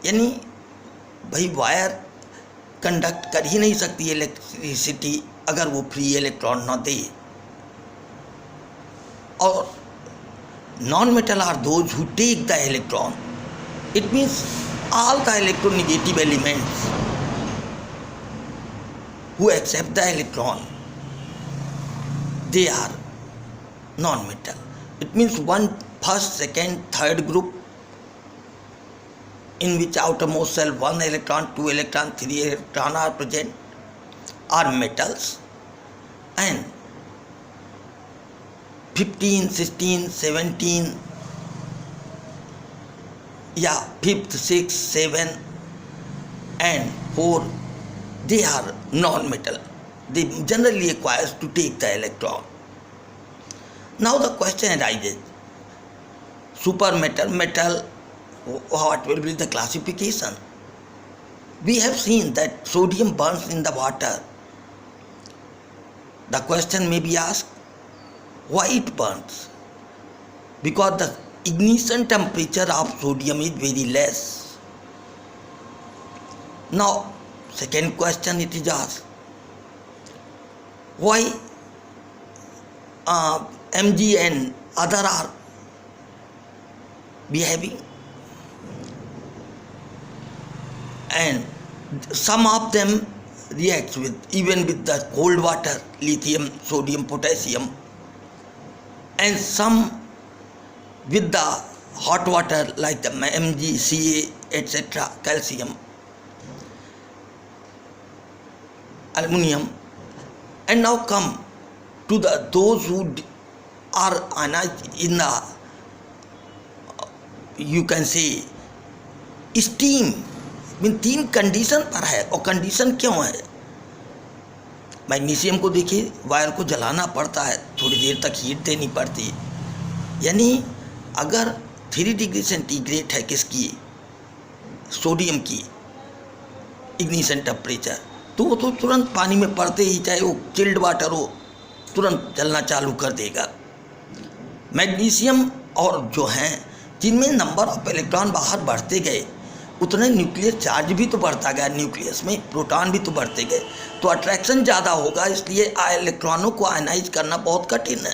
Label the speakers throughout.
Speaker 1: यानी भाई wire conduct कर ही नहीं सकती इलेक्ट्रिसिटी अगर वो फ्री इलेक्ट्रॉन ना दे। और non metal are those who take the electron, it means all the electronegative elements who accept the electron, they are non-metal. It means one, first, second, third group, in which outermost cell 1 electron, 2 electron, 3 electron are present, are metals, and 15, 16, 17, yeah, 5th, 6th, 7 and 4, they are non-metal. They generally requires to take the electron. Now the question arises, supermetal, metal, what will be the classification? We have seen that sodium burns in the water. The question may be asked, why it burns? Because the ignition temperature of sodium is very less. Now, second question it is asked, why Mg and other are behaving, and some of them reacts with even with the cold water, lithium, sodium, potassium, and some with the hot water like the Mg, Ca, etc., calcium, aluminium. And now come to those who are in the, you can say, steam. Mean 3 condition पर है, और condition क्यों है? Magnesium को देखिए, wire को जलाना पड़ता है, थोड़ी देर तक हीट देनी पड़ती है। यानी अगर 3 डिग्री सेंटीग्रेड है किसकी, सोडियम की इग्निशन टेम्परेचर, तो वो तो तुरंत पानी में पड़ते ही, चाहे वो चिल्ड वाटर हो, तुरंत जलना चालू कर देगा। मैग्नीशियम और जो हैं जिनमें नंबर ऑफ इलेक्ट्रॉन बाहर बढ़ते गए, उतने न्यूक्लियर चार्ज भी तो बढ़ता गया, न्यूक्लियस में प्रोटॉन भी तो बढ़ते गए, तो अट्रैक्शन ज़्यादा होगा, इसलिए इलेक्ट्रॉनों को आयनाइज करना बहुत कठिन है।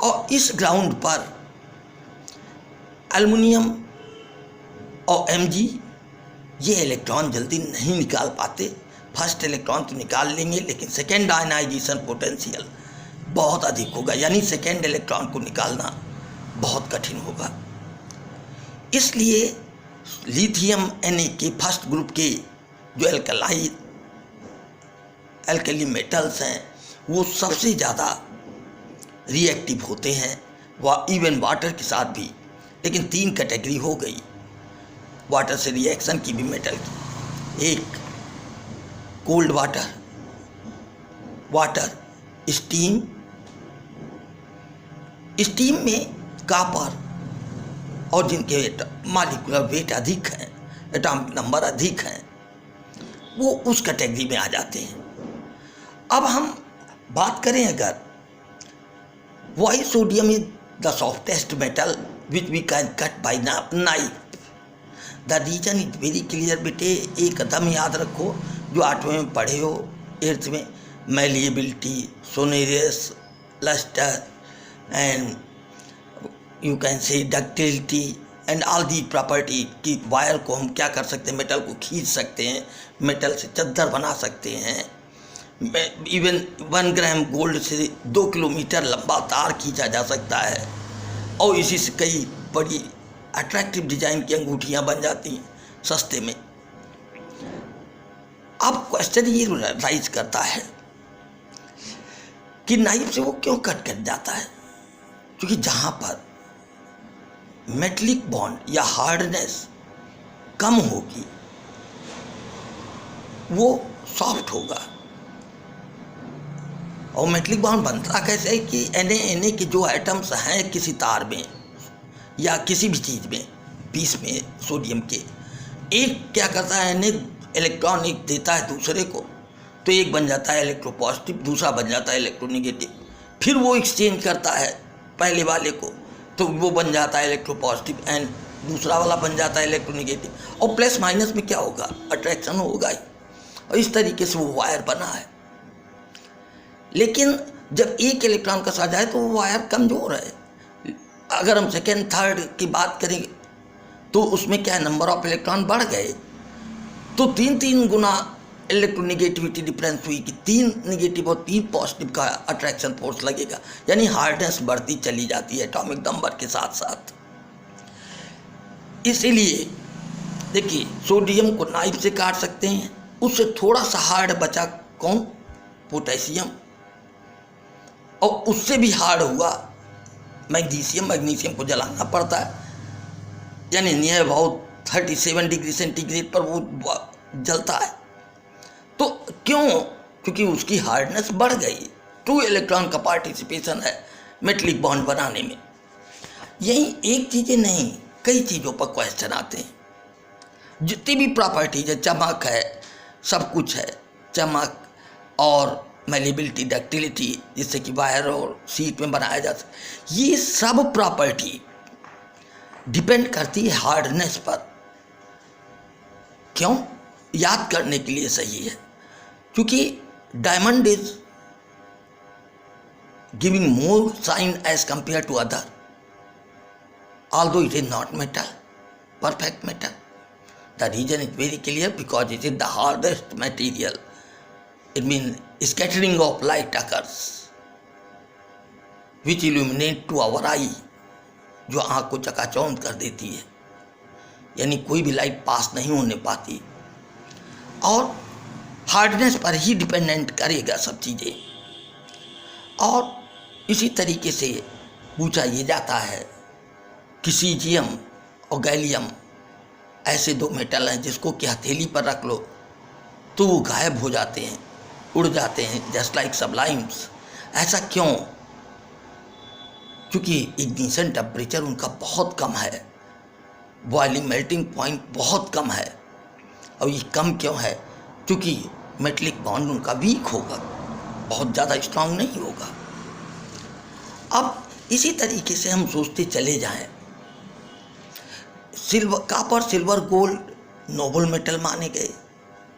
Speaker 1: और इस ग्राउंड पर एल्युमिनियम और Mg ये इलेक्ट्रॉन जल्दी नहीं निकाल पाते। फर्स्ट इलेक्ट्रॉन तो निकाल लेंगे, लेकिन सेकेंड आयनाइजेशन पोटेंशियल बहुत अधिक होगा, यानी सेकेंड इलेक्ट्रॉन को निकालना बहुत कठिन होगा। इसलिए लिथियम Na के फर्स्ट ग्रुप के जो एल्कली मेटल्स हैं वो सबसे ज़्यादा रिएक्टिव होते हैं, वह इवन वाटर के साथ भी। लेकिन 3 कैटेगरी हो गई वाटर से रिएक्शन की भी मेटल की। एक कोल्ड वाटर, स्टीम में कॉपर और जिनके मॉलिक्यूलर वेट अधिक हैं, एटॉमिक नंबर अधिक हैं, वो उस कैटेगरी में आ जाते हैं। अब हम बात करें अगर why sodium is the softest metal which we can cut by knife, the reason is very clear. बेटे एक कदम याद रखो, जो 8वें में पढ़े हो, 8th में, malleability, sonorous, lustre and you can say ductility and all the property कि वायर को हम क्या कर सकते हैं, मेटल को खींच सकते हैं, मेटल से चद्दर बना सकते हैं, इवन 1 ग्राम गोल्ड से 2 किलोमीटर लंबा तार खींचा जा सकता है, और इसी से कई बड़ी अट्रैक्टिव डिजाइन की अंगूठियाँ बन जाती हैं सस्ते में। अब क्वेश्चन ये राइज करता है कि नाइफ से वो क्यों कट कर जाता है? क्योंकि जहाँ पर मेटलिक बॉन्ड या हार्डनेस कम होगी वो सॉफ्ट होगा। और मेटलिक बॉन्ड बनता कैसे है कि Na के जो एटम्स हैं किसी तार में या किसी भी चीज़ में, पीस में सोडियम के, एक क्या करता है, Na इलेक्ट्रॉन एक देता है दूसरे को, तो एक बन जाता है इलेक्ट्रोपॉजिटिव, दूसरा बन जाता है इलेक्ट्रोनेगेटिव, फिर वो एक्सचेंज करता है पहले वाले को, तो वो बन जाता है इलेक्ट्रोपॉजिटिव एंड दूसरा वाला बन जाता है इलेक्ट्रोनेगेटिव, और प्लस माइनस में क्या होगा, अट्रैक्शन होगा ही, और इस तरीके से वो वायर बना है। लेकिन जब एक इलेक्ट्रॉन का साझा है तो वो वायर कमजोर है। अगर हम सेकेंड थर्ड की बात करें तो उसमें क्या है, नंबर ऑफ इलेक्ट्रॉन बढ़ गए, तो 3 गुना इलेक्ट्रोनेगेटिविटी डिफरेंस हुई कि 3 नेगेटिव और 3 पॉजिटिव का अट्रैक्शन फोर्स लगेगा, यानी हार्डनेस बढ़ती चली जाती है एटॉमिक नंबर के साथ साथ। इसीलिए देखिए, सोडियम को नाइफ से काट सकते हैं, उससे थोड़ा सा हार्ड बचा कौन, पोटेशियम, और उससे भी हार्ड हुआ मैग्नीशियम। मैग्नीशियम को जलाना पड़ता है, यानी नियर अबाउट 37 डिग्री सेंटीग्रेड पर वो जलता है। तो क्यों, क्योंकि उसकी हार्डनेस बढ़ गई, 2 इलेक्ट्रॉन का पार्टिसिपेशन है मेटलिक बॉन्ड बनाने में। यही एक चीज़ें नहीं, कई चीज़ों पर क्वेश्चन आते हैं। जितनी भी प्रॉपर्टीज है, चमक है, सब कुछ है, चमक और मेलेबिलिटी, डक्टिलिटी, जिससे कि वायर और शीट में बनाया जा सके, ये सब प्रॉपर्टी डिपेंड करती है हार्डनेस पर। क्यों, याद करने के लिए सही है, क्योंकि diamond is giving more shine as compare to other, although it is not metal, perfect metal. The reason is very clear, because it is the hardest material. It means scattering of light occurs, which illuminate to our eye, जो आँख को चकाचौंध कर देती है, यानी कोई भी लाइट पास नहीं होने पाती, और हार्डनेस पर ही डिपेंडेंट करेगा सब चीज़ें। और इसी तरीके से पूछा ये जाता है कि सीजियम और गैलियम ऐसे 2 मेटल हैं जिसको कि हथेली पर रख लो तो वो गायब हो जाते हैं, उड़ जाते हैं, जस्ट लाइक सबलाइम्स। ऐसा क्यों, क्योंकि इग्निशन टेम्परेचर उनका बहुत कम है, बॉइलिंग मेल्टिंग पॉइंट बहुत कम है। और ये कम क्यों है, क्योंकि मेटलिक बॉन्ड उनका वीक होगा, बहुत ज़्यादा स्ट्रांग नहीं होगा। अब इसी तरीके से हम सोचते चले जाएं, copper, silver, gold Nobel metal माने गए,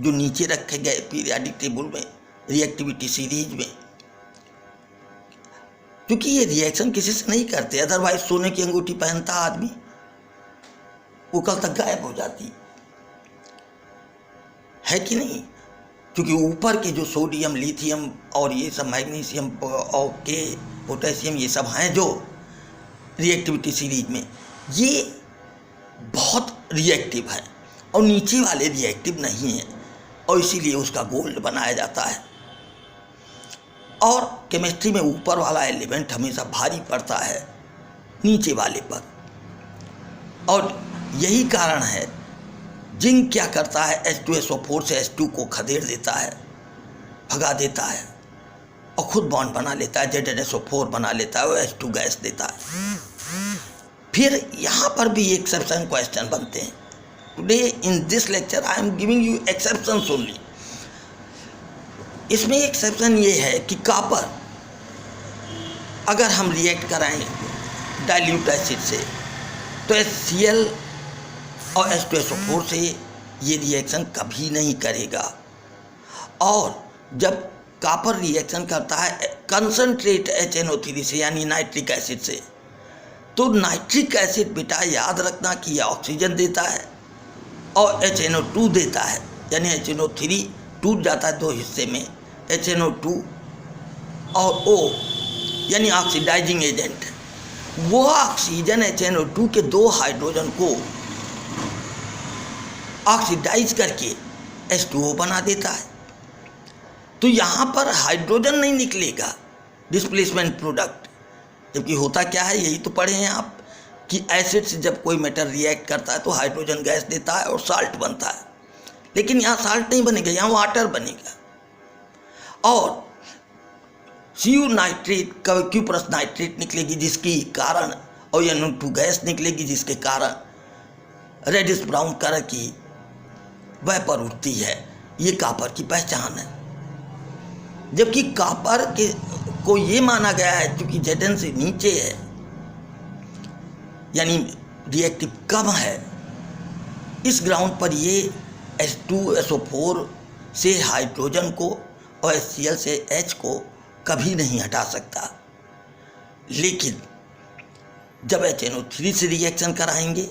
Speaker 1: जो नीचे रखे गए पीरियाडिक टेबल में, रिएक्टिविटी सीरीज में, क्योंकि ये रिएक्शन किसी से नहीं करते। अदरवाइज सोने की अंगूठी पहनता आदमी, वो कल तक गायब हो जाती है कि नहीं, क्योंकि ऊपर के जो सोडियम, लिथियम और ये सब मैग्नीशियम और के पोटेशियम, ये सब हैं जो रिएक्टिविटी सीरीज में, ये बहुत रिएक्टिव है, और नीचे वाले रिएक्टिव नहीं हैं, और इसीलिए उसका गोल्ड बनाया जाता है। और केमिस्ट्री में ऊपर वाला एलिमेंट हमेशा भारी पड़ता है नीचे वाले पर, और यही कारण है जिंक क्या करता है, H2SO4 से H2 को खदेड़ देता है, भगा देता है, और खुद बॉन्ड बना लेता है, ZnSO4 बना लेता है, वो H2 गैस देता है। फिर यहाँ पर भी एक्सेप्शन क्वेश्चन बनते हैं। Today in this lecture I am giving you exceptions only. इसमें एक्सेप्शन ये है कि कॉपर अगर हम रिएक्ट कराएं डाइल्यूट एसिड से तो HCl और H2SO4 से ये रिएक्शन कभी नहीं करेगा। और जब कॉपर रिएक्शन करता है कंसनट्रेट HNO3 से यानी नाइट्रिक एसिड से, तो नाइट्रिक एसिड बेटा याद रखना कि यह ऑक्सीजन देता है और HNO2 देता है, यानी HNO3 टूट जाता है 2 हिस्से में, HNO2 और O यानी ऑक्सीडाइजिंग एजेंट। वो ऑक्सीजन HNO2 के 2 हाइड्रोजन को ऑक्सीडाइज करके H2O बना देता है। तो यहाँ पर हाइड्रोजन नहीं निकलेगा, डिस्प्लेसमेंट प्रोडक्ट। जबकि होता क्या है, यही तो पढ़े हैं आप कि एसिड से जब कोई मेटल रिएक्ट करता है तो हाइड्रोजन गैस देता है और साल्ट बनता है, लेकिन यहाँ साल्ट नहीं बनेगा, यहाँ वाटर बनेगा। और Cu नाइट्रेट, क्यूप्रस नाइट्रेट निकलेगी जिसके कारण, और NO2 गैस निकलेगी जिसके कारण रेडिश ब्राउन कलर की वेपर उठती है। ये कॉपर की पहचान है। जबकि कॉपर के को ये माना गया है क्योंकि Zn से नीचे है, यानी रिएक्टिव कम है, इस ग्राउंड पर ये H2SO4 से हाइड्रोजन को और HCl से H को कभी नहीं हटा सकता। लेकिन जब HNO3 से रिएक्शन कराएंगे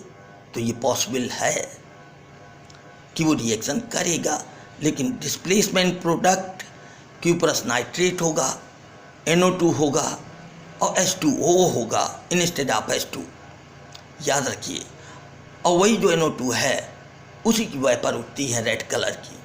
Speaker 1: तो ये पॉसिबल है कि वो रिएक्शन करेगा, लेकिन डिस्प्लेसमेंट प्रोडक्ट क्यूप्रस नाइट्रेट होगा, NO2 होगा और H2O होगा इंस्टेड ऑफ H2। याद रखिए, और वही जो NO2 है उसी की वेपर उठती है रेड कलर की।